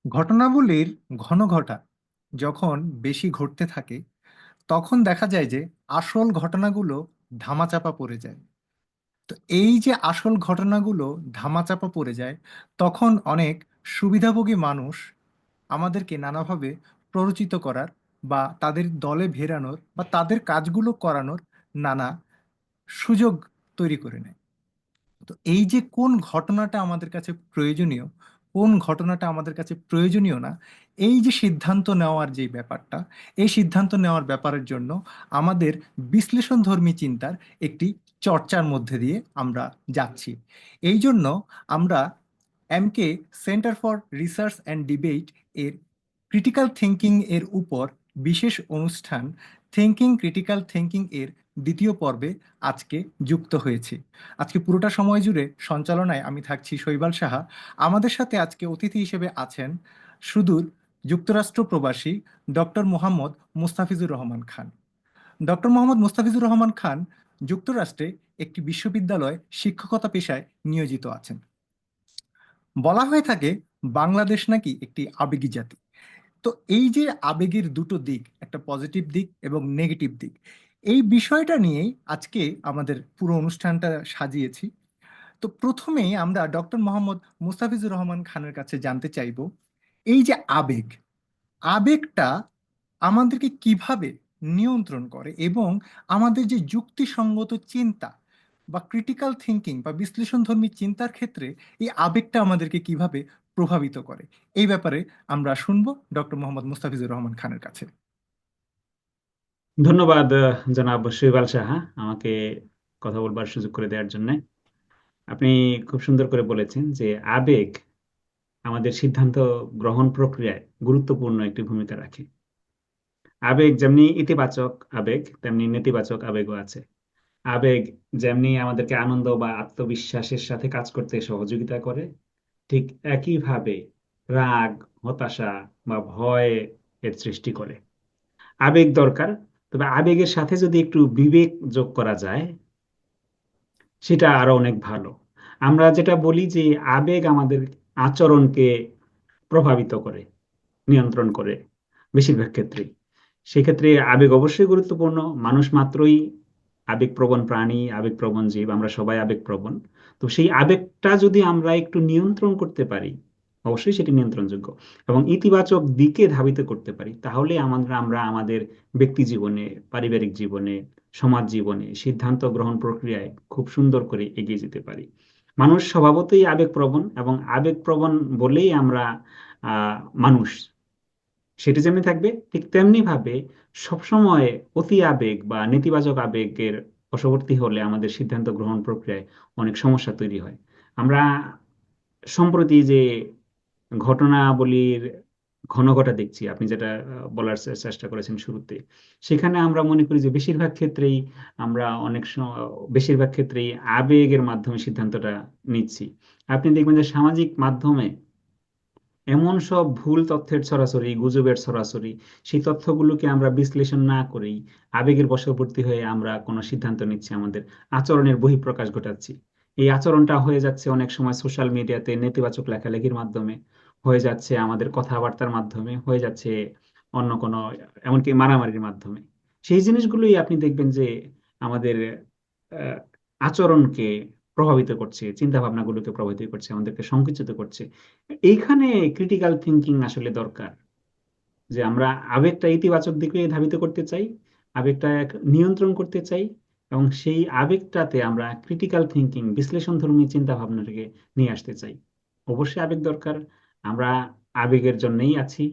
ঘটনাবলীর ঘন ঘটা যখন বেশি ঘটতে থাকে তখন দেখা যায় যে আসল ঘটনাগুলো ধামাচাপা পড়ে যায়। তো এই যে আসল ঘটনাগুলো ধামাচাপা পড়ে যায়, তখন অনেক সুবিধাভোগী মানুষ আমাদেরকে নানাভাবে প্ররোচিত করার বা তাদের দলে ভেরানোর বা তাদের কাজগুলো করানোর নানা সুযোগ তৈরি করে নেয়। তো এই যে কোন ঘটনাটা আমাদের কাছে প্রয়োজনীয়, কোন ঘটনাটা আমাদের কাছে প্রয়োজনীয় না, এই যে সিদ্ধান্ত নেওয়ার যে ব্যাপারটা, এই সিদ্ধান্ত নেওয়ার ব্যাপারের জন্য আমাদের বিশ্লেষণধর্মী চিন্তার একটি চর্চার মধ্যে দিয়ে আমরা যাচ্ছি। এই জন্য আমরা M K centre for research and debate এর ক্রিটিক্যাল থিঙ্কিং এর উপর বিশেষ অনুষ্ঠান থিঙ্কিং ক্রিটিক্যাল থিঙ্কিং এর দ্বিতীয় পর্বে আজকে যুক্ত হয়েছি। আজকে পুরোটা সময় জুড়ে সঞ্চালনায় আমি থাকছি শৈবাল সাহা। আমাদের সাথে আজকে অতিথি হিসেবে আছেন সুদূর যুক্তরাষ্ট্র প্রবাসী ডক্টর মোহাম্মদ মুস্তাফিজুর রহমান খান। ডক্টর মোহাম্মদ মুস্তাফিজুর রহমান খান যুক্তরাষ্ট্রে একটি বিশ্ববিদ্যালয়ে শিক্ষকতা পেশায় নিয়োজিত আছেন। বলা হয়ে থাকে বাংলাদেশ নাকি একটি আবেগী জাতি। তো এই যে আবেগের দুটো দিক, একটা পজিটিভ দিক এবং নেগেটিভ দিক, এই বিষয়টা নিয়েই আজকে আমাদের পুরো অনুষ্ঠানটা সাজিয়েছি। তো প্রথমেই আমরা ডক্টর মোহাম্মদ মুস্তাফিজুর রহমান খানের কাছে জানতে চাইব, এই যে আবেগ, আবেগটা আমাদেরকে কিভাবে নিয়ন্ত্রণ করে এবং আমাদের যে যুক্তিসঙ্গত চিন্তা বা ক্রিটিক্যাল থিঙ্কিং বা বিশ্লেষণধর্মী চিন্তার ক্ষেত্রে এই আবেগটা আমাদেরকে কিভাবে প্রভাবিত করে। এই ব্যাপারে আমরা শুনবো ডক্টর মোহাম্মদ মুস্তাফিজুর রহমান খানের কাছে। ধন্যবাদ জনাব শৈবাল সাহা আমাকে কথা বলবার সুযোগ করে দেওয়ার জন্য। আপনি খুব সুন্দর করে বলেছেন যে আবেগ আমাদের সিদ্ধান্ত গ্রহণ প্রক্রিয়ায় গুরুত্বপূর্ণ একটি ভূমিকা রাখে। আবেগ যেমনি ইতিবাচক আবেগ তেমনি নেতিবাচক আবেগও আছে। আবেগ যেমনি আমাদেরকে আনন্দ বা আত্মবিশ্বাসের সাথে কাজ করতে সহযোগিতা করে, ঠিক একইভাবে রাগ, হতাশা বা ভয় এর সৃষ্টি করে। আবেগ দরকার, তবে আবেগের সাথে যদি একটু বিবেক যোগ করা যায় সেটা আরো অনেক ভালো। আমরা যেটা বলি যে আবেগ আমাদের আচরণকে প্রভাবিত করে, নিয়ন্ত্রণ করে বেশিরভাগ ক্ষেত্রেই। সেক্ষেত্রে আবেগ অবশ্যই গুরুত্বপূর্ণ। মানুষ মাত্রই আবেগপ্রবণ প্রাণী, আবেগপ্রবণ জীব, আমরা সবাই আবেগপ্রবণ। তো সেই আবেগটা যদি আমরা একটু নিয়ন্ত্রণ করতে পারি, অবশ্যই সেটি নিয়ন্ত্রণযোগ্য, এবং ইতিবাচক দিকে ধাবিত করতে পারি, তাহলে আমরা আমাদের ব্যক্তি জীবনে, পারিবারিক জীবনে, সমাজ জীবনে সিদ্ধান্ত গ্রহণ প্রক্রিয়ায় খুব সুন্দর করে এগিয়ে যেতে পারি। মানুষ স্বভাবতই আবেগপ্রবণ, এবং আবেগপ্রবণ বলেই আমরা মানুষ। সেটি যেমনি থাকবে, ঠিক তেমনি ভাবে সবসময় অতি আবেগ বা নেতিবাচক আবেগের বশবর্তী হলে আমাদের সিদ্ধান্ত গ্রহণ প্রক্রিয়ায় অনেক সমস্যা তৈরি হয়। আমরা সম্প্রতি যে ঘটনাবলীর ঘনঘটা দেখছি, আপনি যেটা বলার চেষ্টা করেছেন শুরুতে, সেখানে আমরা মনে করি যে বেশিরভাগ ক্ষেত্রেই আমরা বেশিরভাগ ক্ষেত্রেই আবেগের মাধ্যমে সিদ্ধান্তটা নিচ্ছি। আপনি দেখবেন যে সামাজিক মাধ্যমে এমন সব ভুল তথ্যের ছড়াছড়ি, গুজবের ছড়াছড়ি, সেই তথ্যগুলোকে আমরা বিশ্লেষণ না করেই আবেগের বশবর্তী হয়ে আমরা কোনো সিদ্ধান্ত নিচ্ছি, আমাদের আচরণের বহিঃপ্রকাশ ঘটাচ্ছি। এই আচরণটা হয়ে যাচ্ছে অনেক সময় সোশ্যাল মিডিয়াতে নেতিবাচক লেখালেখির মাধ্যমে, হয়ে যাচ্ছে আমাদের কথাবার্তার মাধ্যমে, হয়ে যাচ্ছে অন্য কোনো, এমনকি মারামারির মাধ্যমে। সেই জিনিসগুলোই আপনি দেখবেন যে আমাদের আহ, আচরণকে প্রভাবিত করছে, চিন্তা ভাবনাগুলোকে প্রভাবিত করছে, আমাদেরকে সংকুচিত করছে। এইখানে ক্রিটিক্যাল থিঙ্কিং আসলে দরকার, যে আমরা আবেগটা ইতিবাচক দিকে ধাবিত করতে চাই, আবেগটা নিয়ন্ত্রণ করতে চাই, এবং সেই আবেগটাতে আমরা ক্রিটিক্যাল থিঙ্কিং, বিশ্লেষণধর্মী চিন্তা ভাবনাটাকে নিয়ে আসতে চাই। অবশ্যই আবেগ দরকার, আমরা আবেগের জন্যই আছি,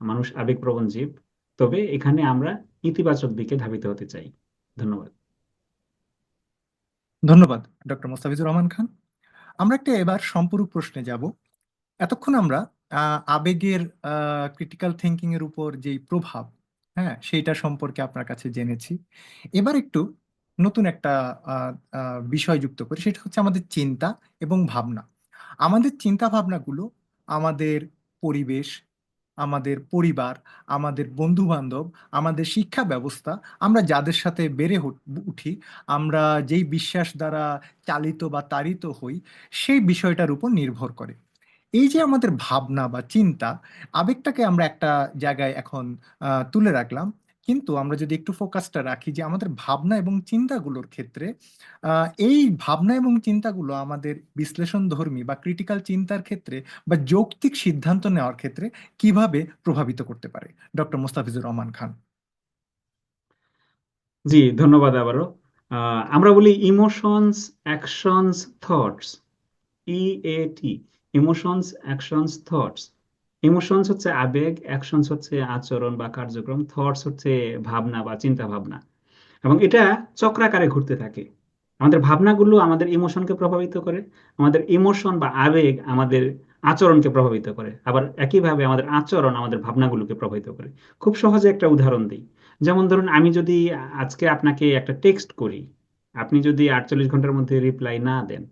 মানুষ আবেগপ্রবণ জীব। তবে এখানে আমরা ইতিবাচক দিকে ধাবিত হতে চাই। ধন্যবাদ। ধন্যবাদ ডক্টর মুস্তাফিজুর রহমান খান। আমরা একটা এবার সম্পূরক প্রশ্নে যাব। এতক্ষণ আমরা আবেগের ক্রিটিক্যাল থিঙ্কিং এর উপর যেই প্রভাব, হ্যাঁ, সেইটা সম্পর্কে আপনার কাছে জেনেছি। এবার একটু নতুন একটা বিষয় যুক্ত করি, সেটা হচ্ছে আমাদের চিন্তা এবং ভাবনা। আমাদের চিন্তা ভাবনাগুলো আমাদের পরিবেশ, আমাদের পরিবার, আমাদের বন্ধু বান্ধব, আমাদের শিক্ষা ব্যবস্থা, আমরা যাদের সাথে উঠি, আমরা যেই বিশ্বাস দ্বারা চালিত বা তাড়িত হই, সেই বিষয়টার উপর নির্ভর করে। এই যে আমাদের ভাবনা বা চিন্তা, আবেগটাকে আমরা একটা জায়গায় এখন তুলে রাখলাম, কিন্তু আমরা যদি একটু ফোকাসটা রাখি যে আমাদের ভাবনা এবং চিন্তাগুলোর ক্ষেত্রে, এই ভাবনা এবং চিন্তাগুলো আমাদের বিশ্লেষণধর্মী বা ক্রিটিক্যাল চিন্তার ক্ষেত্রে বা যৌক্তিক সিদ্ধান্ত নেওয়ার ক্ষেত্রে কিভাবে প্রভাবিত করতে পারে, ডক্টর মোস্তাফিজুর রহমান খান। জি, ধন্যবাদ আবারও। আমরা বলি emotions, actions, thoughts, EAT, emotions, actions, thoughts. Emotions হচ্ছে আবেগ, অ্যাকশনস হচ্ছে আচরণ বা কার্যক্রম, থটস হচ্ছে ভাবনা বা চিন্তা ভাবনা। এবং এটা চক্রাকারে ঘুরতে থাকে। আমাদের ভাবনাগুলো আমাদের ইমোশনকে প্রভাবিত করে, আমাদের ইমোশন বা আবেগ আমাদের আচরণকে প্রভাবিত করে, আবার একইভাবে আমাদের আচরণ আমাদের ভাবনাগুলোকে প্রভাবিত করে। খুব সহজে একটা উদাহরণ দিই। যেমন ধরুন, আমি যদি আজকে আপনাকে একটা টেক্সট করি, আপনি যদি 48 ঘন্টার মধ্যে রিপ্লাই না দেন,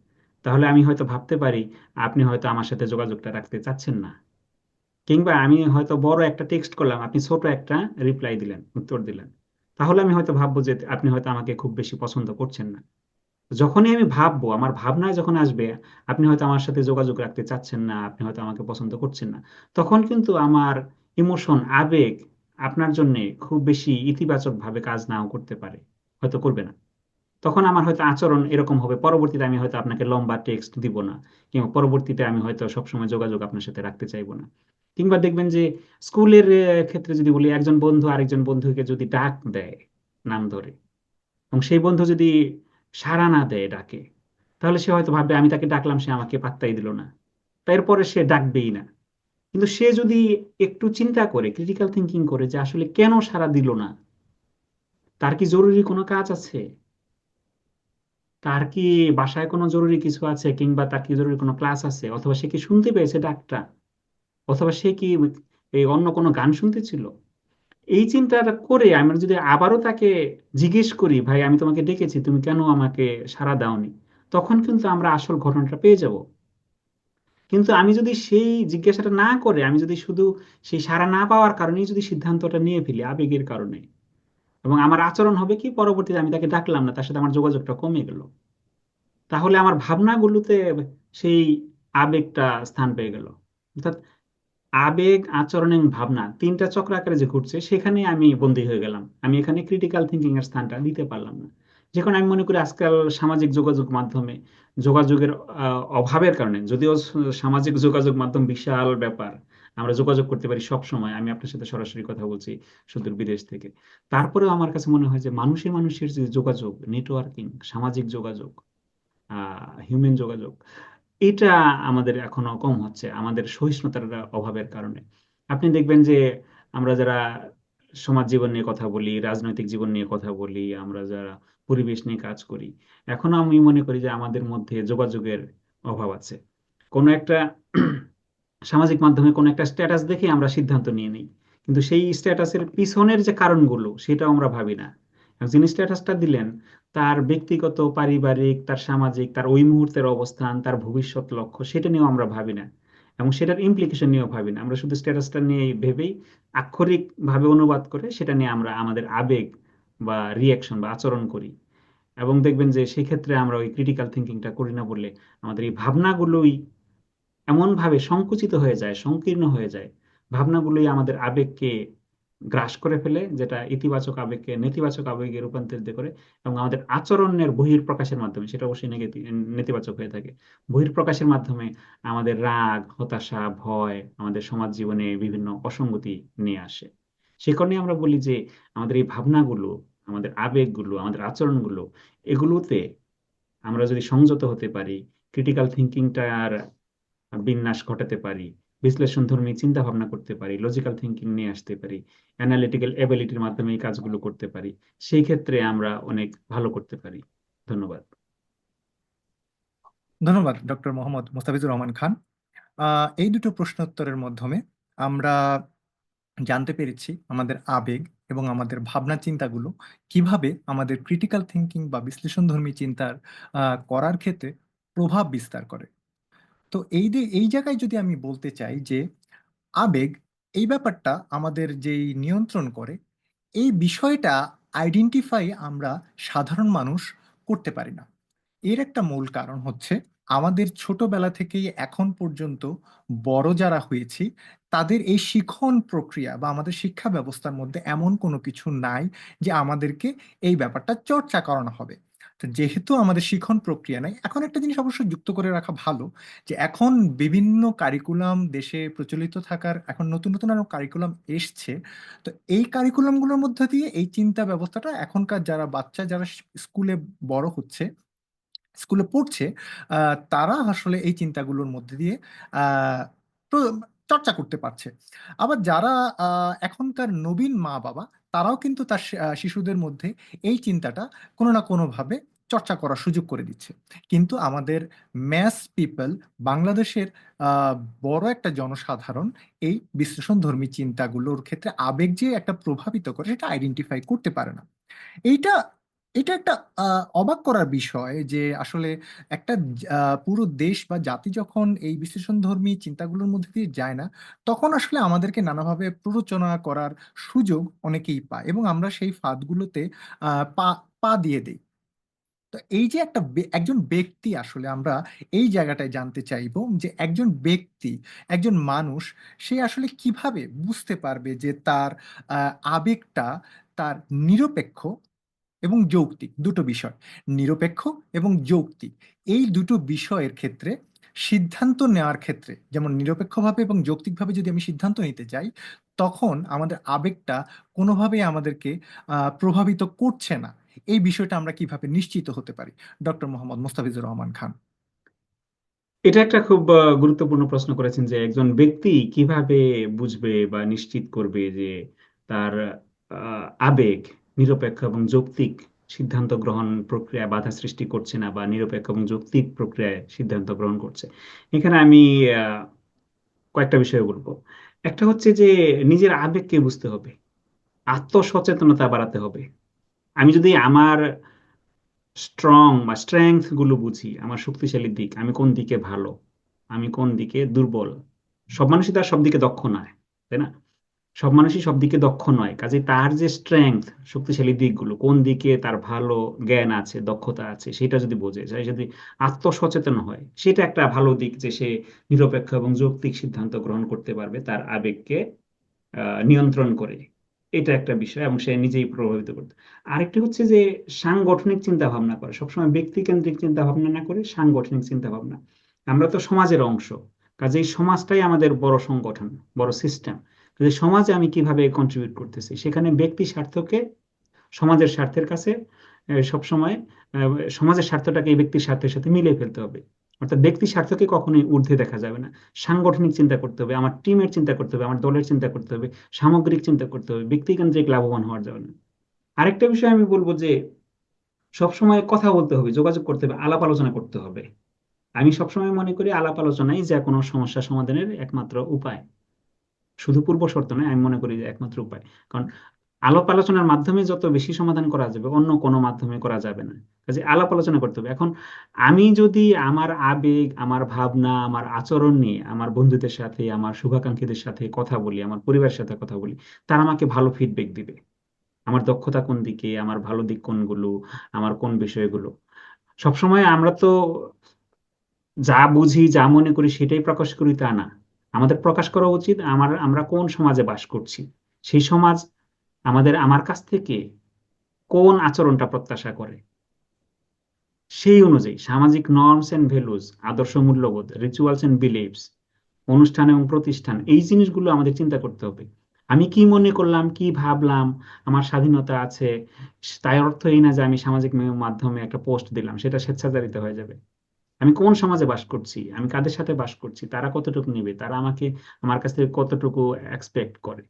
তাহলে আমি হয়তো ভাবতে পারি আপনি হয়তো আমার সাথে যোগাযোগটা রাখতে চাচ্ছেন না। কিংবা আমি হয়তো বড় একটা টেক্সট করলাম, আপনি ছোট একটা রিপ্লাই দিলেন, উত্তর দিলেন, তাহলে আমি হয়তো ভাববো যে আপনি হয়তো আমাকে খুব বেশি পছন্দ করছেন না। যখনই আমি ভাববো, আমার ভাবনায় যখন আসবে আপনি হয়তো আমার সাথে যোগাযোগ রাখতে চাচ্ছেন না, আপনি হয়তো আমাকে পছন্দ করছেন না, তখন কিন্তু আমার ইমোশন, আবেগ আপনার জন্য খুব বেশি ইতিবাচক ভাবে কাজ নাও করতে পারে, হয়তো করবে না। তখন আমার হয়তো আচরণ এরকম হবে, পরবর্তীতে আমি হয়তো আপনাকে লম্বা টেক্সট দিব না, কিংবা পরবর্তীতে আমি হয়তো সবসময় যোগাযোগ আপনার সাথে রাখতে চাইবো না। কিংবা দেখবেন যে স্কুলের ক্ষেত্রে যদি বলি, একজন বন্ধু আরেকজন বন্ধুকে যদি ডাক দেয় নাম ধরে, এবং সেই বন্ধু যদি সাড়া না দেয় ডাকে, তাহলে সে হয়তো ভাববে আমি তাকে ডাকলাম, সে আমাকে পাত্তাই দিল না, তারপরে সে ডাকবেই না। কিন্তু সে যদি একটু চিন্তা করে, ক্রিটিক্যাল থিঙ্কিং করে, যে আসলে কেন সাড়া দিল না, তার কি জরুরি কোনো কাজ আছে, তার কি বাসায় কোনো জরুরি কিছু আছে, কিংবা তার কি জরুরি কোনো ক্লাস আছে, অথবা সে কি শুনতে পেয়েছে ডাকটা, অথবা সে কি এই অন্য কোনো গান শুনতেছিল, এই চিন্তাটা করে আমরা যদি আবারও তাকে জিজ্ঞেস করি, ভাই আমি তোমাকে ডেকেছি, তুমি কেন আমাকে সাড়া দাওনি, তখন কিন্তু আমরা আসল ঘটনাটা পেয়ে যাব। কিন্তু আমি যদি সেই জিজ্ঞাসাটা না করে, আমি যদি শুধু সেই সাড়া না পাওয়ার কারণেই যদি সিদ্ধান্তটা নিয়ে ফেলি আবেগের কারণে, এবং আমার আচরণ হবে কি, পরবর্তীতে আমি তাকে ডাকলাম না, তার সাথে আমার যোগাযোগটা কমে গেল, তাহলে আমার ভাবনাগুলোতে সেই আবেগটা স্থান পেয়ে গেল। অর্থাৎ আবেগ, আচরণ এবং ভাবনা তিনটা চক্র আকারে যে ঘুরছে, সেখানে আমি বন্দী হয়ে গেলাম, আমি এখানে ক্রিটিক্যাল থিঙ্কিং এর স্থানটা দিতে পারলাম না। যেখানে আমি মনে করি আজকাল সামাজিক যোগাযোগ মাধ্যমে যোগাযোগের অভাবের কারণে, যদিও সামাজিক যোগাযোগ মাধ্যম বিশাল ব্যাপার, আমরা যোগাযোগ করতে পারি সব সময়, আমি আপনার সাথে সরাসরি কথা বলছি সুদূর বিদেশ থেকে, তারপরেও আমার কাছে মনে হয় যে মানুষের মানুষের যে যোগাযোগ, নেটওয়ার্কিং, সামাজিক যোগাযোগ, হিউম্যান যোগাযোগ, এটা আমাদের এখনো কম হচ্ছে আমাদের সহিষ্ণুতার অভাবের কারণে। আপনি দেখবেন যে আমরা যারা সমাজ জীবন নিয়ে কথা বলি, রাজনৈতিক জীবন নিয়ে কথা বলি, আমরা যারা পরিবেশ নিয়ে কাজ করি, এখনো আমি মনে করি যে আমাদের মধ্যে যোগাযোগের অভাব আছে। কোনো একটা সামাজিক মাধ্যমে কোনো একটা স্ট্যাটাস দেখে আমরা সিদ্ধান্ত নিয়ে নিই, কিন্তু সেই স্ট্যাটাসের পিছনের যে কারণগুলো সেটাও আমরা ভাবি না। যিনি স্ট্যাটাসটা দিলেন, তার ব্যক্তিগত, পারিবারিক, তার সামাজিক, তার ওই মুহূর্তের অবস্থান, তার ভবিষ্যৎ লক্ষ্য, সেটা নিয়েও আমরা ভাবি না, এবং সেটার ইমপ্লিকেশন নিয়েও ভাবি না। আমরা শুধু স্ট্যাটাসটা নিয়ে ভেবেই আক্ষরিক ভাবে অনুবাদ করে সেটা নিয়ে আমরা আমাদের আবেগ বা রিয়াকশন বা আচরণ করি। এবং দেখবেন যে সেই ক্ষেত্রে আমরা ওই ক্রিটিক্যাল থিঙ্কিংটা করি না বললে আমাদের এই ভাবনাগুলোই এমন ভাবে সংকুচিত হয়ে যায়, সংকীর্ণ হয়ে যায়, ভাবনাগুলোই আমাদের আবেগকে গ্রাস করে ফেলে, যেটা ইতিবাচক আবেগকে নেতিবাচক আবেগে রূপান্তরিত করে, এবং আমাদের আচরণের বহিঃপ্রকাশের মাধ্যমে সেটা অবশ্যই নেতিবাচক হয়ে থাকে। বহিঃপ্রকাশের মাধ্যমে আমাদের রাগ, হতাশা, ভয় আমাদের সমাজ জীবনে বিভিন্ন অসঙ্গতি নিয়ে আসে। সে কারণে আমরা বলি যে আমাদের এই ভাবনাগুলো, আমাদের আবেগগুলো, আমাদের আচরণগুলো, এগুলোতে আমরা যদি সংযত হতে পারি, ক্রিটিক্যাল থিঙ্কিংটার বিন্যাস ঘটাতে পারি, বিশ্লেষণধর্মী চিন্তা ভাবনা করতে পারি, লজিক্যাল থিঙ্কিং নিয়ে আসতে পারি, অ্যানালিটিক্যাল এবিলিটির মাধ্যমে এই কাজগুলো করতে পারি, সেই ক্ষেত্রে আমরা অনেক ভালো করতে পারি। ধন্যবাদ। ধন্যবাদ ডক্টর মোহাম্মদ মোস্তাফিজুর রহমান খান। এই দুটো প্রশ্নোত্তরের মাধ্যমে আমরা জানতে পেরেছি আমাদের আবেগ এবং আমাদের ভাবনা চিন্তাগুলো কিভাবে আমাদের ক্রিটিক্যাল থিঙ্কিং বা বিশ্লেষণধর্মী চিন্তার করার ক্ষেত্রে প্রভাব বিস্তার করে। তো এই জায়গায় যদি আমি বলতে চাই যে আবেগ, এই ব্যাপারটা আমাদের যেই নিয়ন্ত্রণ করে, এই বিষয়টা আইডেন্টিফাই আমরা সাধারণ মানুষ করতে পারি না। এর একটা মূল কারণ হচ্ছে আমাদের ছোটবেলা থেকেই এখন পর্যন্ত বড় যারা হয়েছি তাদের এই শিখন প্রক্রিয়া বা আমাদের শিক্ষা ব্যবস্থার মধ্যে এমন কোনো কিছু নাই যে আমাদেরকে এই ব্যাপারটা চর্চা করানো হবে। তো যেহেতু আমাদের শিখন প্রক্রিয়া নাই, এখন একটা জিনিস অবশ্যই যুক্ত করে রাখা ভালো, যে এখন বিভিন্ন কারিকুলাম দেশে প্রচলিত থাকার এখন নতুন নতুন আরো কারিকুলাম এসছে। তো এই কারিকুলামগুলোর মধ্যে দিয়ে এই চিন্তা ব্যবস্থাটা এখনকার যারা বাচ্চা যারা স্কুলে বড় হচ্ছে, স্কুলে পড়ছে, তারা আসলে এই চিন্তাগুলোর মধ্যে দিয়ে আহ, চর্চা করতে পারছে। আবার যারা এখনকার নবীন মা বাবা, তারাও কিন্তু তার শিশুদের মধ্যে এই চিন্তাটা কোনো না কোনোভাবে চর্চা করার সুযোগ করে দিচ্ছে। কিন্তু আমাদের ম্যাস পিপল, বাংলাদেশের আহ, বড় একটা জনসাধারণ এই বিশ্লেষণধর্মী চিন্তাগুলোর ক্ষেত্রে আবেগ যে একটা প্রভাবিত করে সেটা আইডেন্টিফাই করতে পারে না। এইটা এটা একটা অবাক করার বিষয় যে আসলে একটা পুরো দেশ বা জাতি যখন এই বিশ্লেষণধর্মী চিন্তাগুলোর মধ্যে দিয়ে যায় না, তখন আসলে আমাদেরকে নানাভাবে প্ররোচনা করার সুযোগ অনেকেই পায় এবং আমরা সেই ফাঁদগুলোতে পা পা দিয়ে দিই। তো এই যে একটা একজন ব্যক্তি, আসলে আমরা এই জায়গাটায় জানতে চাইবো যে একজন ব্যক্তি, একজন মানুষ, সে আসলে কিভাবে বুঝতে পারবে যে তার আবেগটা তার নিরপেক্ষ এবং যৌক্তিক দুটো বিষয়, নিরপেক্ষ এবং যৌক্তিক, এই দুটো বিষয়ের ক্ষেত্রে সিদ্ধান্ত নেওয়ার ক্ষেত্রে, যেমন নিরপেক্ষভাবে এবং যৌক্তিকভাবে যদি আমি সিদ্ধান্ত নিতে চাই, তখন আমাদের আবেগটা কোনোভাবেই আমাদেরকে প্রভাবিত করছে না। এই বিষয়টা আমরা কিভাবে নিশ্চিত হতে পারি? ডক্টর মোহাম্মদ মোস্তাফিজুর রহমান খান। এটা একটা খুব গুরুত্বপূর্ণ প্রশ্ন করেছেন যে একজন ব্যক্তি কিভাবে বুঝবে বা নিশ্চিত করবে যে তার আবেগ নিরপেক্ষ এবং যৌক্তিক সিদ্ধান্ত গ্রহণ প্রক্রিয়ায় বাধা সৃষ্টি করছে না বা নিরপেক্ষ এবং যৌক্তিক প্রক্রিয়ায় সিদ্ধান্ত গ্রহণ করছে। এখানে আমি আহ, কয়েকটা বিষয় বলবো। একটা হচ্ছে যে নিজের আবেগকে বুঝতে হবে, আত্মসচেতনতা বাড়াতে হবে। আমি যদি আমার স্ট্রং বা স্ট্রেংথ গুলো বুঝি, আমার শক্তিশালী দিক, আমি কোন দিকে ভালো, আমি কোন দিকে দুর্বল। সব মানুষই তার সব দিকে দক্ষ নয়, তাই না? সব মানুষই সব দিকে দক্ষ নয়, কাজে তার যে স্ট্রেংথ, শক্তিশালী দিকগুলো, কোন দিকে তার ভালো জ্ঞান আছে, দক্ষতা আছে, সেটা যদি বোঝে, সে যদি আত্মসচেতন হয়, সেটা একটা ভালো দিক যে সে নিরপেক্ষ এবং যৌক্তিক সিদ্ধান্ত গ্রহণ করতে পারবে তার আবেগকে নিয়ন্ত্রণ করে। এটা একটা বিষয় এবং সে নিজেই প্রভাবিত করতে। আরেকটি হচ্ছে যে সাংগঠনিক চিন্তা ভাবনা করে, সবসময় ব্যক্তিকেন্দ্রিক চিন্তা ভাবনা না করে সাংগঠনিক চিন্তা ভাবনা। আমরা তো সমাজের অংশ, কাজেই সমাজটাই আমাদের বড় সংগঠন, বড় সিস্টেম। কাজে সমাজে আমি কিভাবে কন্ট্রিবিউট করতেছি, সেখানে ব্যক্তি স্বার্থকে সমাজের স্বার্থের কাছে সবসময় সমাজের স্বার্থটাকে এই ব্যক্তির স্বার্থের সাথে মিলিয়ে ফেলতে হবে। অর্থাৎ ব্যক্তি স্বার্থকে কখনোই ঊর্ধ্বে দেখা যাবে না। সাংগঠনিক চিন্তা করতে হবে, আমার টিমের চিন্তা করতে হবে, আমার দলের চিন্তা করতে হবে, সামগ্রিক চিন্তা করতে হবে, ব্যক্তিকেন্দ্রিক লাভবান হওয়া যাবে না। আরেকটা বিষয় আমি বলবো যে সবসময় কথা বলতে হবে, যোগাযোগ করতে হবে, আলাপ আলোচনা করতে হবে। আমি সবসময় মনে করি আলাপ আলোচনাই যে কোনো সমস্যা সমাধানের একমাত্র উপায়। শুধু পূর্ব শর্ত নয়, আমি মনে করি যে একমাত্র উপায়। কারণ আলাপ আলোচনার মাধ্যমে যত বেশি সমাধান করা যাবে, অন্য কোনো মাধ্যমে করা যাবে না। কাজে আলাপ আলোচনা করতে হবে। এখন আমি যদি আমার আবেগ, আমার ভাবনা, আমার আচরণ নিয়ে আমার বন্ধুদের সাথে, আমার শুভাকাঙ্ক্ষীদের সাথে কথা বলি, আমার পরিবারের সাথে কথা বলি, তারা আমাকে ভালো ফিডব্যাক দিবে। আমার দক্ষতা কোন দিকে, আমার ভালো দিক কোনগুলো, আমার কোন বিষয়গুলো। সবসময় আমরা তো যা বুঝি, যা মনে করি সেটাই প্রকাশ করি তা না। আমাদের প্রকাশ করা উচিত আমরা কোন সমাজে বাস করছি, সেই সমাজ আমার কাছ থেকে কোন আচরণটা প্রত্যাশা করে, সেই অনুযায়ী সামাজিক নর্মস এন্ড ভ্যালুজ, আদর্শ মূল্যবোধ, রিচুয়ালস এন্ড বিলিভস, অনুষ্ঠান এবং প্রতিষ্ঠান, এই জিনিসগুলো আমাদের চিন্তা করতে হবে। আমি কি মনে করলাম, কি ভাবলাম, আমার স্বাধীনতা আছে, তাই অর্থ এই না যে আমি সামাজিক মাধ্যমে একটা পোস্ট দিলাম সেটা স্বেচ্ছাচারিত হয়ে যাবে। আমি কোন সমাজে বাস করছি, আমি কাদের সাথে বাস করছি, তারা কতটুকু নেবে, তারা আমার কাছ থেকে কতটুকু এক্সপেক্ট করে।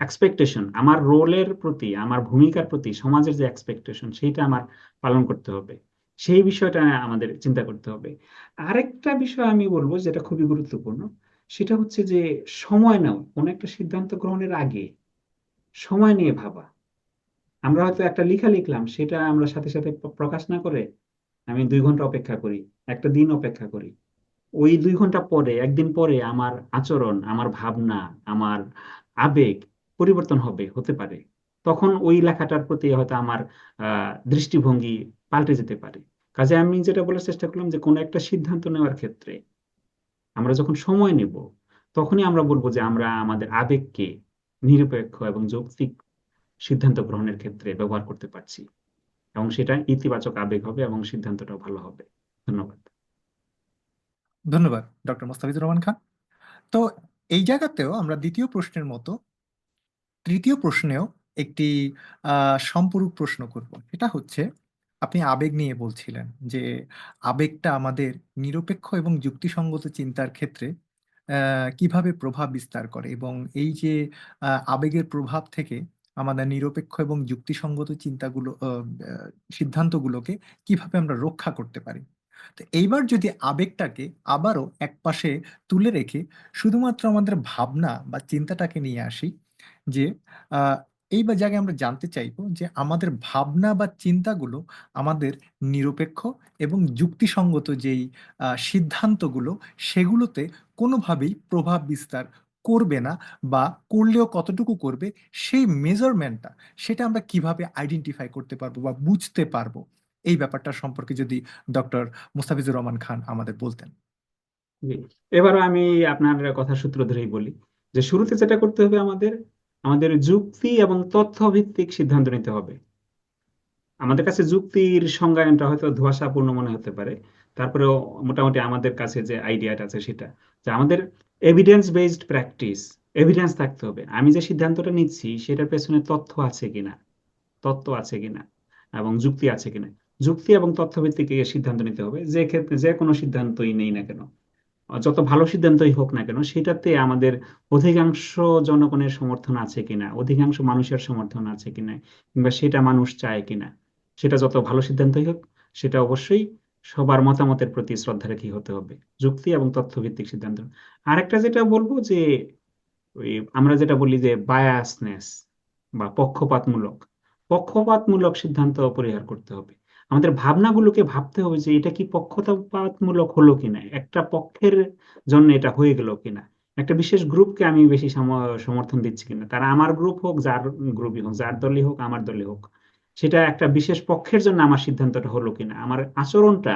এক্সপেকটেশন, আমার রোলের প্রতি, আমার ভূমিকার প্রতি সমাজের যে এক্সপেকটেশন, সেইটা আমার পালন করতে হবে। সেই বিষয়টা আমাদের চিন্তা করতে হবে। আরেকটা বিষয় আমি বলবো যেটা খুবই গুরুত্বপূর্ণ, সেটা হচ্ছে যে সময় নাও, কোনো একটা সিদ্ধান্ত গ্রহণের আগে সময় নিয়ে ভাবা। আমরা হয়তো একটা লেখা লিখলাম, সেটা আমরা সাথে সাথে প্রকাশ না করে আমি 2 ঘন্টা অপেক্ষা করি, একটা দিন অপেক্ষা করি। ওই 2 ঘন্টা পরে, একদিন পরে আমার আচরণ, আমার ভাবনা, আমার আবেগ পরিবর্তন হতে পারে। তখন ওই লেখাটার প্রতি হয়তো আমার দৃষ্টিভঙ্গি পাল্টে যেতে পারে। কাজে আমি যেটা বলার চেষ্টা করলাম যে কোনো একটা সিদ্ধান্ত নেওয়ার ক্ষেত্রে আমরা যখন সময় নেব, তখনই আমরা বলবো যে আমরা আমাদের আবেগকে নিরপেক্ষ এবং যৌক্তিক সিদ্ধান্ত গ্রহণের ক্ষেত্রে ব্যবহার করতে পারছি, এবং সেটা ইতিবাচক আবেগ হবে এবং সিদ্ধান্তটাও ভালো হবে। ধন্যবাদ। ধন্যবাদ ডক্টর মোস্তাফিজুর রহমান খান। তো এই জায়গাতেও আমরা দ্বিতীয় প্রশ্নের মতো তৃতীয় প্রশ্নেও একটি সম্পূরক প্রশ্ন করব। এটা হচ্ছে, আপনি আবেগ নিয়ে বলছিলেন যে আবেগটা আমাদের নিরপেক্ষ এবং যুক্তিসঙ্গত চিন্তার ক্ষেত্রে কিভাবে প্রভাব বিস্তার করে, এবং এই যে আবেগের প্রভাব থেকে আমাদের নিরপেক্ষ এবং যুক্তিসঙ্গত চিন্তাগুলো সিদ্ধান্তগুলোকে কিভাবে আমরা রক্ষা করতে পারি। তো এইবার যদি আবেগটাকে আবারও একপাশে তুলে রেখে শুধুমাত্র আমাদের ভাবনা বা চিন্তাটাকে নিয়ে আসি, যে আহ, এইবার জায়গায় আমরা জানতে চাইবো যে আমাদের ভাবনা বা চিন্তাগুলো আমাদের নিরপেক্ষ এবং যুক্তিসঙ্গত যেই সিদ্ধান্তগুলো, সেগুলোতে কোনোভাবেই প্রভাব বিস্তার করবে না, বা করলেও কতটুকু করবে, সেই মেজারমেন্টটা সেটা আমরা কিভাবে আইডেন্টিফাই করতে পারবো বা বুঝতে পারবো, এই ব্যাপারটা সম্পর্কে যদি ডক্টর মুস্তাফিজুর রহমান খান আমাদের বলতেন। জি। এবারও আমি আপনার কথা সূত্র ধরেই বলি যে শুরুতে যেটা করতে হবে, আমাদের আমাদের যুক্তি এবং তথ্য ভিত্তিক সিদ্ধান্ত নিতে হবে। আমাদের কাছে যুক্তির সংজ্ঞায়নটা হয়তো ধোঁয়াশাপূর্ণ মনে হতে পারে, তারপরেও মোটামুটি আমাদের কাছে যে আইডিয়াটা আছে সেটা, যে আমাদের এভিডেন্স বেসড প্র্যাকটিস, এভিডেন্স থাকতে হবে আমি যে সিদ্ধান্তটা নিচ্ছি সেটার পেছনে তথ্য আছে কিনা, তত্ত্ব আছে কিনা এবং যুক্তি আছে কিনা। যুক্তি এবং তথ্য ভিত্তিক সিদ্ধান্ত নিতে হবে, যে ক্ষেত্রে যে কোনো সিদ্ধান্তই নেই না কেন, যত ভালো সিদ্ধান্তই হোক না কেন, সেটাতে আমাদের অধিকাংশ জনগণের সমর্থন আছে কিনা, অধিকাংশ মানুষের সমর্থন আছে কিনা, কিংবা সেটা মানুষ চায় কিনা। সেটা যত ভালো সিদ্ধান্তই হোক, সেটা অবশ্যই সবার মতামতের প্রতি শ্রদ্ধা রেখে হতে হবে। যুক্তি এবং তথ্য ভিত্তিক সিদ্ধান্ত। আরেকটা যেটা বলবো যে ওই আমরা যেটা বলি যে বায়াসনেস বা পক্ষপাতমূলক, পক্ষপাতমূলক সিদ্ধান্ত পরিহার করতে হবে। আমাদের ভাবনাগুলোকে ভাবতে হবে যে এটা কি পক্ষপাতমূলক হলো কিনা, একটা পক্ষের জন্য এটা হয়ে গেল কিনা, একটা বিশেষ গ্রুপকে আমি বেশি সমর্থন দিচ্ছি কিনা, তারা আমার গ্রুপ হোক, যার গ্রুপই হোক, যার দলই হোক, আমার দলই হোক, সেটা একটা বিশেষ পক্ষের জন্য আমার সিদ্ধান্তটা হলো কিনা, আমার আচরণটা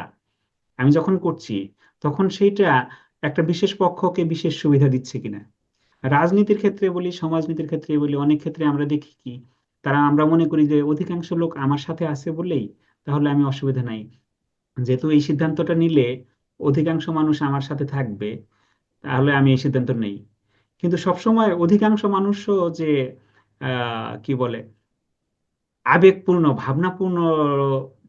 আমি যখন করছি তখন সেইটা একটা বিশেষ পক্ষকে বিশেষ সুবিধা দিচ্ছে কিনা। রাজনীতির ক্ষেত্রে বলি, সমাজনীতির ক্ষেত্রে বলি, অনেক ক্ষেত্রে আমরা দেখি কি, আমরা মনে করি যে অধিকাংশ লোক আমার সাথে আছে বলেই তাহলে আমি অসুবিধা নাই, যেহেতু এই সিদ্ধান্তটা নিলে অধিকাংশ মানুষ আমার সাথে থাকবে, তাহলে আমি এই সিদ্ধান্ত নেই। কিন্তু সবসময় অধিকাংশ মানুষও যে কি বলে আবেগপূর্ণ ভাবনাপূর্ণ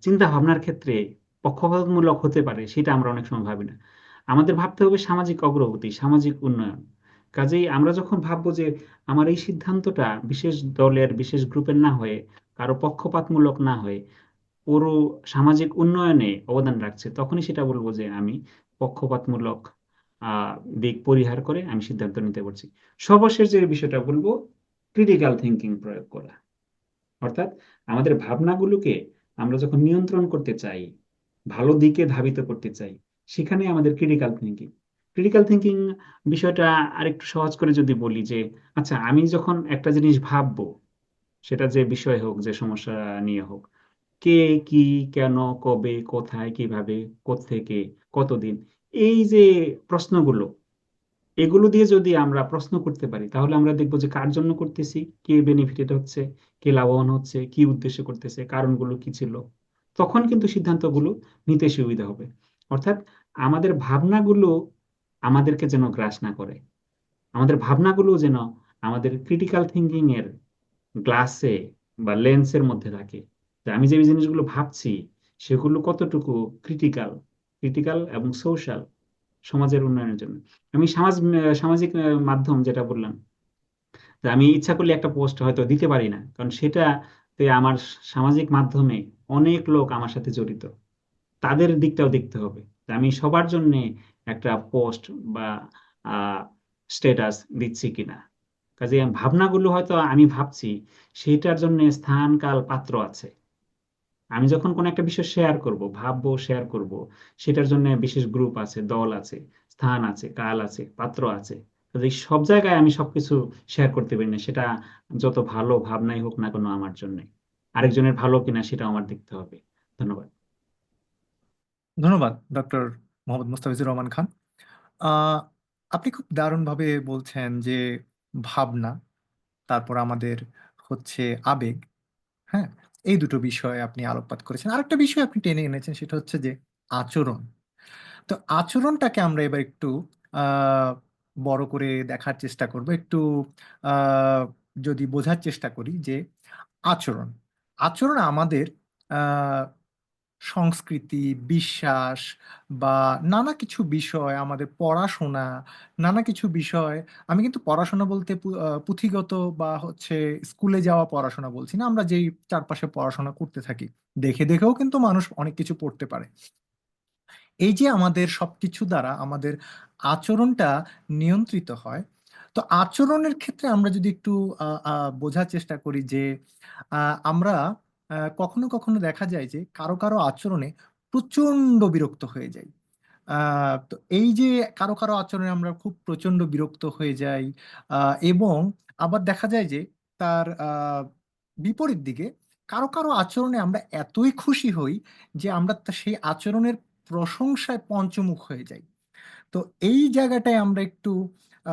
চিন্তা ভাবনার ক্ষেত্রে পক্ষপাতমূলক হতে পারে, সেটা আমরা অনেক সময় ভাবি না। আমাদের ভাবতে হবে সামাজিক অগ্রগতি, সামাজিক উন্নয়ন। কাজেই আমরা যখন ভাববো যে আমার এই সিদ্ধান্তটা বিশেষ দলের বিশেষ গ্রুপের না হয়ে, কারো পক্ষপাতমূলক না হয়ে, পুরো সামাজিক উন্নয়নে অবদান রাখছে, তখনই সেটা বলবো যে আমি পক্ষপাতমূলক আহ দিক পরিহার করে আমি সিদ্ধান্ত নিতে পারছি। সর্বশেষ যে বিষয়টা বলবো, ক্রিটিক্যাল থিঙ্কিং প্রয়োগ করা। অর্থাৎ আমাদের ভাবনাগুলোকে আমরা যখন নিয়ন্ত্রণ করতে চাই, ভালো দিকে ধাবিত করতে চাই, সেখানে আমাদের ক্রিটিক্যাল থিঙ্কিং, ক্রিটিক্যাল থিঙ্কিং বিষয়টা আরেকটু সহজ করে যদি বলি যে আচ্ছা, আমি যখন একটা জিনিস ভাববো, সেটা যে বিষয় হোক, যে সমস্যা নিয়ে হোক, কে, কি, কেন, কবে, কোথায়, কিভাবে, কোত্থেকে, কতদিন, এই যে প্রশ্নগুলো, এগুলো দিয়ে যদি আমরা প্রশ্ন করতে পারি, তাহলে আমরা দেখবো যে কার জন্য করতেছি, কে বেনিফিটেড হচ্ছে, কে লাভবান হচ্ছে, কি উদ্দেশ্যে করতেছে, কারণগুলো কি ছিল। তখন কিন্তু সিদ্ধান্তগুলো নিতে সুবিধা হবে। অর্থাৎ আমাদের ভাবনাগুলো আমাদেরকে যেন গ্রাস না করে, আমাদের ভাবনাগুলো যেন আমাদের ক্রিটিক্যাল থিঙ্কিং এর গ্লাসে বা লেন্সের মধ্যে থাকে, যে আমি যে জিনিসগুলো ভাবছি সেগুলো কতটুকু ক্রিটিক্যাল, ক্রিটিক্যাল এবং সোশ্যাল, সমাজের উন্নয়নের জন্য। আমি সামাজিক মাধ্যম যেটা বললাম, যে আমি ইচ্ছা করলে একটা পোস্ট হয়তো দিতে পারি না, কারণ সেটাতে আমার সামাজিক মাধ্যমে অনেক লোক আমার সাথে জড়িত, তাদের দিকটাও দেখতে হবে, যে আমি সবার জন্য একটা পোস্ট বা স্ট্যাটাস দিচ্ছি কিনা। কাজে ভাবনাগুলো হয়তো আমি ভাবছি, সেটার জন্য স্থান কাল পাত্র আছে। আমি যখন কোনো একটা বিষয় শেয়ার করব, ভাববো, শেয়ার করব, সেটার জন্য বিশেষ গ্রুপ আছে, দল আছে, স্থান আছে, কাল আছে, পাত্র আছে। কাজে সব জায়গায় আমি সবকিছু শেয়ার করতে পারি না, সেটা যত ভালো ভাবনাই হোক না কেন আমার জন্য, আরেকজনের ভালো কিনা সেটাও আমার দেখতে হবে। ধন্যবাদ। ধন্যবাদ ডক্টর মোহাম্মদ মুস্তাফিজুর রহমান খান। আহ, আপনি খুব দারুণভাবে বলছেন যে ভাবনা, তারপর আমাদের হচ্ছে আবেগ। হ্যাঁ, এই দুটো বিষয়ে আপনি আলোকপাত করেছেন। আরেকটা বিষয় আপনি টেনে এনেছেন, সেটা হচ্ছে যে আচরণ। তো আচরণটাকে আমরা এবার একটু আহ, বড় করে দেখার চেষ্টা করব, একটু আহ, যদি বোঝার চেষ্টা করি যে আচরণ আচরণ আমাদের সংস্কৃতি, বিশ্বাস বা নানা কিছু বিষয়, আমাদের পড়াশোনা, নানা কিছু বিষয়। আমি কিন্তু পড়াশোনা বলতে পুঁথিগত বা হচ্ছে স্কুলে যাওয়া পড়াশোনা বলছি না, আমরা যেই চারপাশে পড়াশোনা করতে থাকি, দেখে দেখেও কিন্তু মানুষ অনেক কিছু পড়তে পারে। এই যে আমাদের সবকিছু দ্বারা আমাদের আচরণটা নিয়ন্ত্রিত হয়। তো আচরণের ক্ষেত্রে আমরা যদি একটু বোঝার চেষ্টা করি যে আমরা কখনো কখনো দেখা যায় যে কারো কারো আচরণে প্রচণ্ড বিরক্ত হয়ে যাই। তো এই যে কারো কারো আচরণে আমরা খুব প্রচণ্ড বিরক্ত হয়ে যাই, এবং আবার দেখা যায় যে তার বিপরীত দিকে কারো কারো আচরণে আমরা এতই খুশি হই যে আমরা সেই আচরণের প্রশংসায় পঞ্চমুখ হয়ে যাই। তো এই জায়গাটায় আমরা একটু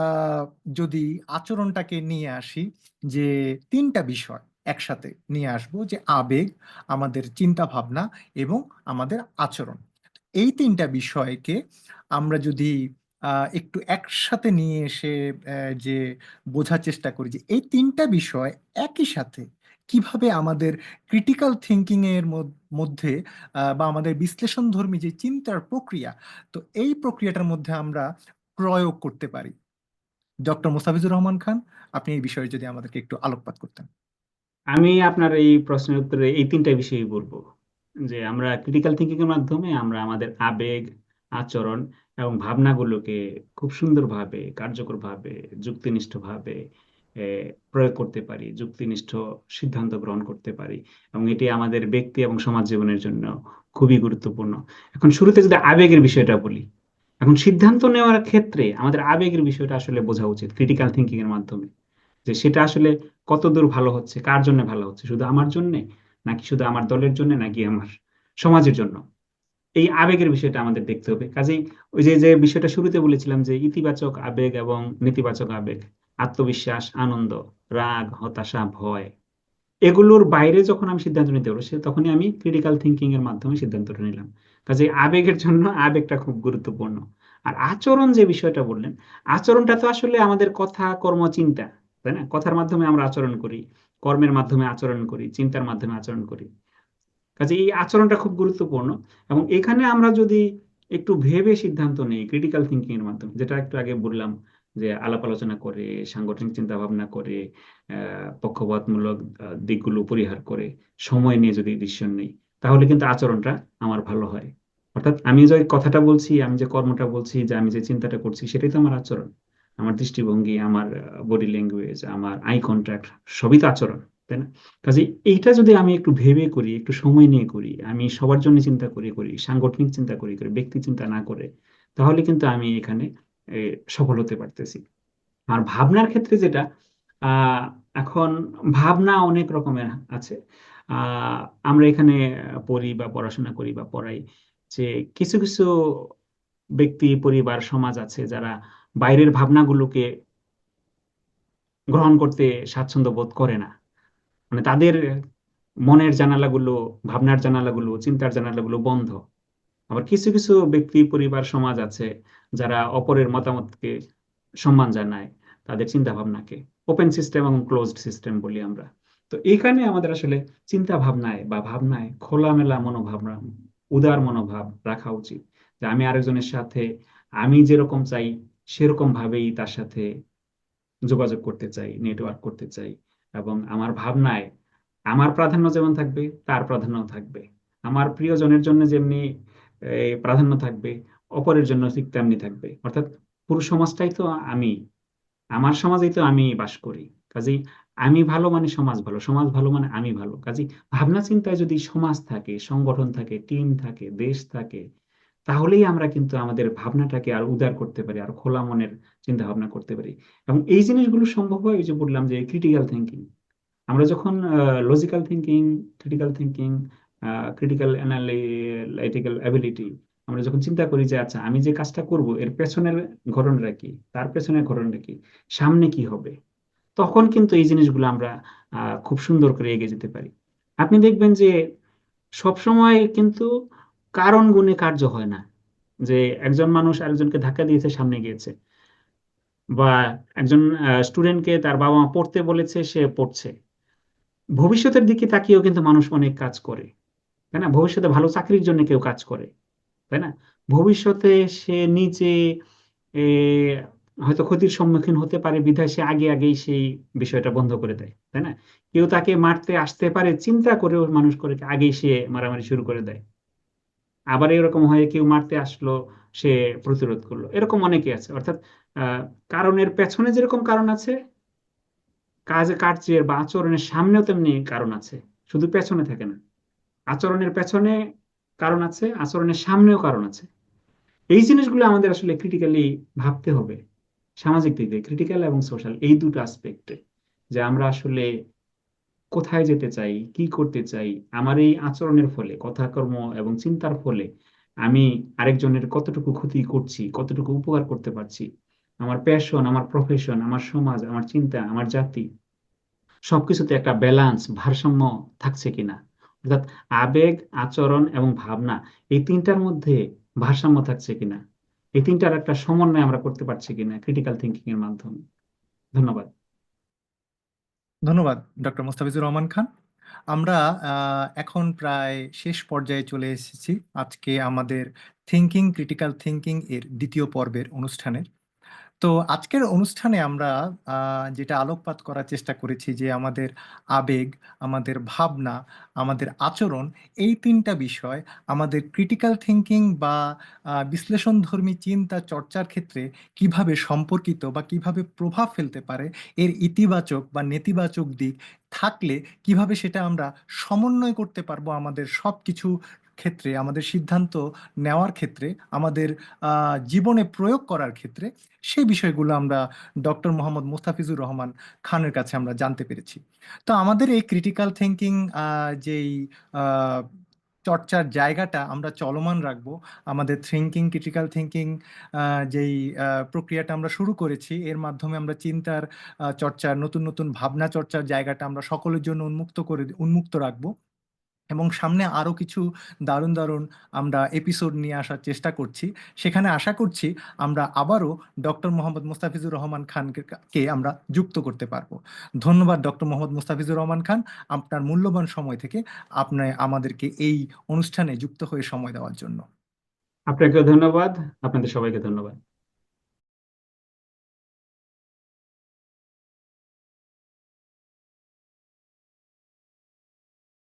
আহ, যদি আচরণটাকে নিয়ে আসি, যে তিনটা বিষয় একসাথে নিয়ে আসবো, যে আবেগ, আমাদের চিন্তা ভাবনা এবং আমাদের আচরণ। এই তিনটা বিষয়কে আমরা যদি একটু একসাথে নিয়ে এসে যে বোঝার চেষ্টা করি যে এই তিনটা বিষয় একই সাথে কিভাবে আমাদের ক্রিটিক্যাল থিঙ্কিং এর মধ্যে বা আমাদের বিশ্লেষণধর্মী যে চিন্তার প্রক্রিয়া, তো এই প্রক্রিয়াটার মধ্যে আমরা প্রয়োগ করতে পারি। ডক্টর মোস্তাফিজুর রহমান খান, আপনি এই বিষয়ে যদি আমাদেরকে একটু আলোকপাত করতেন। আমি আপনার এই প্রশ্নের উত্তরে এই তিনটা বিষয়ই বলবো, যে আমরা ক্রিটিক্যাল থিঙ্কিং এর মাধ্যমে আমরা আমাদের আবেগ, আচরণ এবং ভাবনাগুলোকে খুব সুন্দরভাবে, কার্যকরভাবে, যুক্তিনিষ্ঠভাবে প্রয়োগ করতে পারি, যুক্তিনিষ্ঠ সিদ্ধান্ত গ্রহণ করতে পারি, এবং এটি আমাদের ব্যক্তি এবং সমাজ জীবনের জন্য খুবই গুরুত্বপূর্ণ। এখন শুরুতে যদি আবেগের বিষয়টা বলি, এখন সিদ্ধান্ত নেওয়ার ক্ষেত্রে আমাদের আবেগের বিষয়টা আসলে বোঝা উচিত ক্রিটিক্যাল থিঙ্কিং এর মাধ্যমে, যে সেটা আসলে কতদূর ভালো হচ্ছে, কার জন্য ভালো হচ্ছে, শুধু আমার জন্য, নাকি শুধু আমার দলের জন্য, নাকি আমার সমাজের জন্য। এই আবেগের বিষয়টা আমাদের দেখতে হবে। কাজেই ওই যে যে বিষয়টা শুরুতে বলেছিলাম, যে ইতিবাচক আবেগ এবং নেতিবাচক আবেগ, আত্মবিশ্বাস, আনন্দ, রাগ, হতাশা, ভয়, এগুলোর বাইরে যখন আমি সিদ্ধান্ত নিতে পারবো, সে তখনই আমি ক্রিটিক্যাল থিঙ্কিং এর মাধ্যমে সিদ্ধান্তটা নিলাম। কাজে আবেগের জন্য আবেগটা খুব গুরুত্বপূর্ণ। আর আচরণ যে বিষয়টা বললেন, আচরণটা তো আসলে আমাদের কথা, কর্ম, চিন্তা, তাই না? কথার মাধ্যমে আমরা আচরণ করি, কর্মের মাধ্যমে আচরণ করি, চিন্তার মাধ্যমে আচরণ করি। কাজে এই আচরণটা খুব গুরুত্বপূর্ণ। এবং এখানে আমরা যদি একটু ভেবে সিদ্ধান্ত নেই ক্রিটিক্যাল থিঙ্কিং এর মাধ্যমে, যেটা একটু আগে বললাম, যে আলাপ আলোচনা করে, সাংগঠনিক চিন্তা ভাবনা করে, পক্ষপাতমূলক দিকগুলো পরিহার করে, সময় নিয়ে যদি ডিসিশন নেই, তাহলে কিন্তু আচরণটা আমার ভালো হয়। অর্থাৎ আমি যে কথাটা বলছি, আমি যে কর্মটা বলছি, যে আমি যে চিন্তাটা করছি, সেটাই তো আমার আচরণ। আমার দৃষ্টিভঙ্গি, আমার বডি ল্যাঙ্গুয়েজ, আমার আই কন্ট্যাক্ট, সবই তো আচরণ, তাই না? কাজে এইটা যদি আমি একটু ভেবে করি, একটু সময় নিয়ে করি, আমি সবার জন্য চিন্তা করি করি, সাংগঠনিক চিন্তা করি করি, ব্যক্তি চিন্তা না করে, তাহলে কিন্তু আমি এখানে সফল হতে পারতেছি। আর ভাবনার ক্ষেত্রে যেটা, আহ এখন ভাবনা অনেক রকমের আছে। আহ আমরা এখানে পড়ি বা পড়াশোনা করি বা পড়াই, যে কিছু কিছু ব্যক্তি, পরিবার, সমাজ আছে যারা বাইরের ভাবনাগুলোকে গ্রহণ করতে স্বাচ্ছন্দ্য বোধ করে না। মানে তাদের মনের জানালাগুলো, ভাবনার জানালাগুলো, চিন্তার জানালাগুলো বন্ধ। আবার কিছু কিছু ব্যক্তি, পরিবার, সমাজ আছে যারা অপরের মতামতকে সম্মান জানায়, তাদের চিন্তা ভাবনাকে। ওপেন সিস্টেম এবং ক্লোজড সিস্টেম বলি আমরা। তো এখানে আমাদের আসলে চিন্তা ভাবনায় বা ভাবনায় খোলামেলা মনোভাব, উদার মনোভাব রাখা উচিত। যে আমি আরেকজনের সাথে আমি যেরকম চাই সেরকম ভাবেই তার সাথে যোগাযোগ করতে চাই, নেটওয়ার্ক করতে চাই। এবং আমার ভাবনায় আমার প্রাধান্য যেমন থাকবে, তার প্রাধান্য থাকবে। আমার প্রিয়জনের জন্য যেমনি প্রাধান্য থাকবে, অপরের জন্য ঠিক তেমনি থাকবে। অর্থাৎ পুরো সমাজটাই তো আমি, আমার সমাজেই তো আমি বাস করি। কাজেই আমি ভালো মানে সমাজ ভালো, সমাজ ভালো মানে আমি ভালো। কাজেই ভাবনা চিন্তায় যদি সমাজ থাকে, সংগঠন থাকে, টিম থাকে, দেশ থাকে, তাহলেই আমরা কিন্তু আমাদের ভাবনাটাকে আর উদার করতে পারি, আর খোলা মনের চিন্তা ভাবনা করতে পারি। এবং এই জিনিসগুলো সম্ভব হয়, ওই যে বললাম, যে ক্রিটিক্যাল থিঙ্কিং। আমরা যখন logical thinking, critical thinking, critical analytical ability, আমরা যখন চিন্তা করি যে আচ্ছা আমি যে কাজটা করব এর পেছনের ঘটনাটা কি, তার পেছনের ঘটনাটা কি, সামনে কি হবে, তখন কিন্তু এই জিনিসগুলো আমরা খুব সুন্দর করে এগিয়ে যেতে পারি। আপনি দেখবেন যে সব সময় কিন্তু কারণ গুণে কার্য হয় না, যে একজন মানুষ আরেকজনকে ধাক্কা দিয়েছে সামনে গিয়েছে, বা একজন স্টুডেন্টকে তার বাবা মা পড়তে বলেছে সে পড়ছে। ভবিষ্যতের দিকে তাকিয়েও কিন্তু মানুষ অনেক কাজ করে, তাই না? ভবিষ্যতে ভালো চাকরির জন্য কেউ কাজ করে, তাই না? ভবিষ্যতে সে নিজে এ, হয়তো ক্ষতির সম্মুখীন হতে পারে বিধায় সে আগে আগেই সেই বিষয়টা বন্ধ করে দেয়, তাই না? কেউ তাকে মারতে আসতে পারে চিন্তা করেও মানুষ করে আগেই সে মারামারি শুরু করে দেয়। আবার এরকম হয় কেউ মারতে আসলো, সে প্রতিরোধ করলো, এরকম অনেকে আছে। অর্থাৎ কারণের পেছনে যেরকম কারণ আছে, কাজে কার্যের বা আচরণের সামনেও তেমনি কারণ আছে, শুধু পেছনে থাকে না। আচরণের পেছনে কারণ আছে, আচরণের সামনেও কারণ আছে। এই জিনিসগুলো আমাদের আসলে ক্রিটিক্যালি ভাবতে হবে, সামাজিক দিক দিয়ে ক্রিটিক্যাল এবং সোশ্যাল এই দুটো আসপেক্টে, যে আমরা আসলে কোথায় যেতে চাই, কি করতে চাই, আমার এই আচরণের ফলে, কথা কর্ম এবং চিন্তার ফলে আমি আরেকজনের কতটুকু ক্ষতি করছি, কতটুকু উপকার করতে পারছি, আমার প্যাশন, আমার প্রফেশন, আমার সমাজ, আমার চিন্তা, আমার জাতি, সবকিছুতে একটা ব্যালান্স, ভারসাম্য থাকছে কিনা। অর্থাৎ আবেগ, আচরণ এবং ভাবনা, এই তিনটার মধ্যে ভারসাম্য থাকছে কিনা, এই তিনটার একটা সমন্বয় আমরা করতে পারছি কিনা ক্রিটিক্যাল থিঙ্কিং এর মাধ্যমে। ধন্যবাদ। ধন্যবাদ ডক্টর মোস্তাফিজুর রহমান খান। আমরা এখন প্রায় শেষ পর্যায়ে চলে এসেছি আজকে আমাদের থিঙ্কিং ক্রিটিক্যাল থিঙ্কিং এর দ্বিতীয় পর্বের অনুষ্ঠানে। তো আজকের অনুষ্ঠানে আমরা যেটা আলোকপাত করার চেষ্টা করেছি যে আমাদের আবেগ, আমাদের ভাবনা, আমাদের আচরণ, এই তিনটা বিষয় আমাদের ক্রিটিক্যাল থিঙ্কিং বা বিশ্লেষণধর্মী চিন্তা চর্চার ক্ষেত্রে কিভাবে সম্পর্কিত বা কিভাবে প্রভাব ফেলতে পারে, এর ইতিবাচক বা নেতিবাচক দিক থাকলে কিভাবে সেটা আমরা সমন্বয় করতে পারবো আমাদের সব কিছু ক্ষেত্রে, আমাদের সিদ্ধান্ত নেওয়ার ক্ষেত্রে, আমাদের জীবনে প্রয়োগ করার ক্ষেত্রে, সেই বিষয়গুলো আমরা ডক্টর মোহাম্মদ মুস্তাফিজুর রহমান খানের কাছে আমরা জানতে পেরেছি। তো আমাদের এই ক্রিটিক্যাল থিঙ্কিং যেই আহ, চর্চার জায়গাটা আমরা চলমান রাখবো। আমাদের থিঙ্কিং ক্রিটিক্যাল থিঙ্কিং যেই প্রক্রিয়াটা আমরা শুরু করেছি, এর মাধ্যমে আমরা চিন্তার চর্চার, নতুন নতুন ভাবনা চর্চার জায়গাটা আমরা সকলের জন্য উন্মুক্ত রাখবো। এবং সামনে আরও কিছু দারুণ দারুণ আমরা এপিসোড নিয়ে আসার চেষ্টা করছি। সেখানে আশা করছি আমরা আবারও ডক্টর মোহাম্মদ মুস্তাফিজুর রহমান খানকে আমরা যুক্ত করতে পারবো। ধন্যবাদ ডক্টর মোহাম্মদ মুস্তাফিজুর রহমান খান, আপনার মূল্যবান সময় থেকে আপনি আমাদেরকে এই অনুষ্ঠানে যুক্ত হয়ে সময় দেওয়ার জন্য। আপনাকেও ধন্যবাদ, আপনাদের সবাইকে ধন্যবাদ।